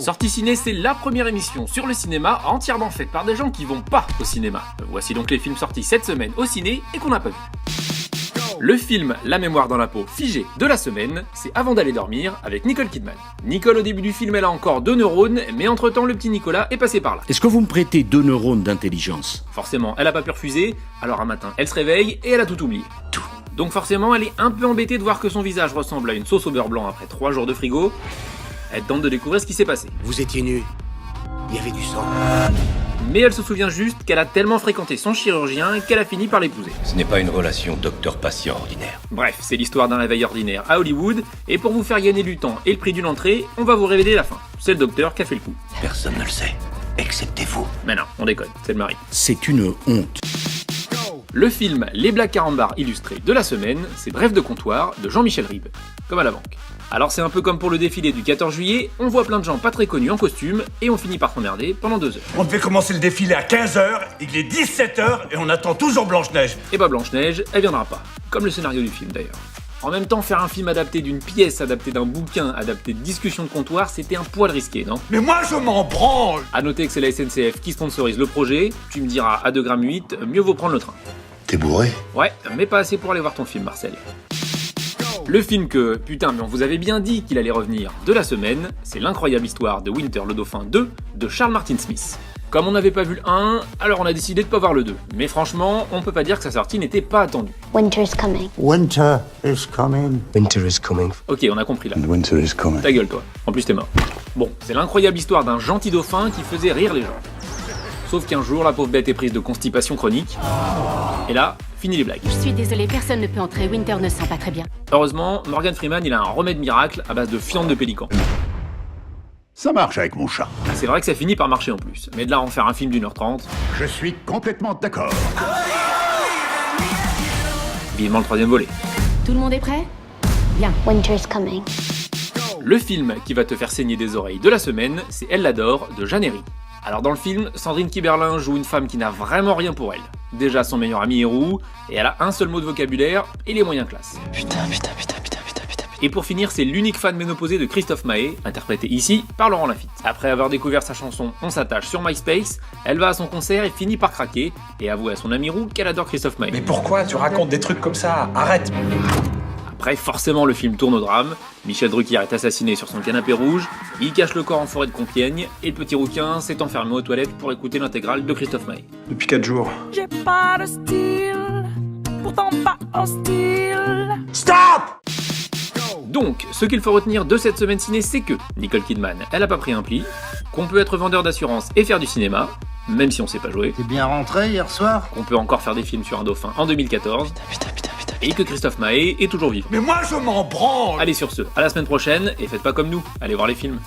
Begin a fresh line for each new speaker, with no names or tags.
Sortie Ciné, c'est la première émission sur le cinéma entièrement faite par des gens qui vont pas au cinéma. Voici donc les films sortis cette semaine au ciné et qu'on n'a pas vu. Le film La mémoire dans la peau figée de la semaine, c'est Avant d'aller dormir avec Nicole Kidman. Nicole au début du film elle a encore 2 neurones, mais entre temps le petit Nicolas est passé par là.
Est-ce que vous me prêtez 2 neurones d'intelligence ?
Forcément, elle a pas pu refuser, alors un matin elle se réveille et elle a tout oublié. Tout. Donc forcément elle est un peu embêtée de voir que son visage ressemble à une sauce au beurre blanc après 3 jours de frigo. Elle tente de découvrir ce qui s'est passé.
Vous étiez nus. Il y avait du sang.
Mais elle se souvient juste qu'elle a tellement fréquenté son chirurgien qu'elle a fini par l'épouser.
Ce n'est pas une relation docteur-patient ordinaire.
Bref, c'est l'histoire d'un réveil ordinaire à Hollywood, et pour vous faire gagner du temps et le prix d'une entrée, on va vous révéler la fin. C'est le docteur qui a fait le coup.
Personne ne le sait, excepté vous.
Mais non, on déconne, c'est le mari.
C'est une honte.
Le film Les Blagues Carambars illustrés de la semaine, c'est Bref de comptoir de Jean-Michel Ribes, comme à la banque. Alors c'est un peu comme pour le défilé du 14 juillet, on voit plein de gens pas très connus en costume, et on finit par s'emmerder pendant 2 heures.
On devait commencer le défilé à 15h, il est 17h et on attend toujours Blanche-Neige.
Et bah Blanche-Neige, elle viendra pas, comme le scénario du film d'ailleurs. En même temps, faire un film adapté d'une pièce, adapté d'un bouquin, adapté de discussion de comptoir, c'était un poil risqué, non ?
Mais moi je m'en branle.
A noter que c'est la SNCF qui sponsorise le projet, tu me diras à 2,8 g, mieux vaut prendre le train.
T'es bourré ?
Ouais, mais pas assez pour aller voir ton film, Marcel. Le film que, putain, mais on vous avait bien dit qu'il allait revenir de la semaine, c'est L'incroyable histoire de Winter le Dauphin 2 de Charles Martin Smith. Comme on n'avait pas vu le 1, alors on a décidé de pas voir le 2. Mais franchement, on peut pas dire que sa sortie n'était pas attendue.
Winter's coming.
Winter is coming.
Winter is coming.
Ok, on a compris là.
And winter is coming.
Ta gueule toi, en plus t'es mort. Bon, c'est l'incroyable histoire d'un gentil dauphin qui faisait rire les gens. Sauf qu'un jour, la pauvre bête est prise de constipation chronique. Et là, fini les blagues.
Je suis désolée, personne ne peut entrer, Winter ne sent pas très bien.
Heureusement, Morgan Freeman, il a un remède miracle à base de fientes de pélican.
Ça marche avec mon chat.
C'est vrai que ça finit par marcher en plus, mais de là à en faire un film d'1h30,
Je suis complètement d'accord.
vivement le 3e volet.
Tout le monde est prêt ? Bien.
Winter's coming.
Le film qui va te faire saigner des oreilles de la semaine, c'est Elle l'adore de Jeanne Herry. Alors dans le film, Sandrine Kiberlin joue une femme qui n'a vraiment rien pour elle. Déjà son meilleur ami est roux, et elle a un seul mot de vocabulaire et les moyens classe.
Putain.
Et pour finir, c'est l'unique fan ménopausé de Christophe Maé, interprété ici par Laurent Lafitte. Après avoir découvert sa chanson On s'attache sur MySpace, elle va à son concert et finit par craquer, et avoue à son ami roux qu'elle adore Christophe Maé.
Mais pourquoi tu racontes des trucs comme ça? Arrête.
Après, forcément, le film tourne au drame. Michel Drucker est assassiné sur son canapé rouge, il cache le corps en forêt de Compiègne, et le petit rouquin s'est enfermé aux toilettes pour écouter l'intégrale de Christophe Maé.
Depuis 4 jours.
J'ai pas de style, pourtant pas hostile.
Stop.
Donc, ce qu'il faut retenir de cette semaine ciné, c'est que Nicole Kidman, elle a pas pris un pli, qu'on peut être vendeur d'assurance et faire du cinéma, même si on sait pas jouer,
T'es bien rentré hier soir?
qu'on peut encore faire des films sur un dauphin en 2014, et que Christophe Maé est toujours vivant.
Mais moi je m'en branle.
Allez sur ce, à la semaine prochaine, et faites pas comme nous, allez voir les films.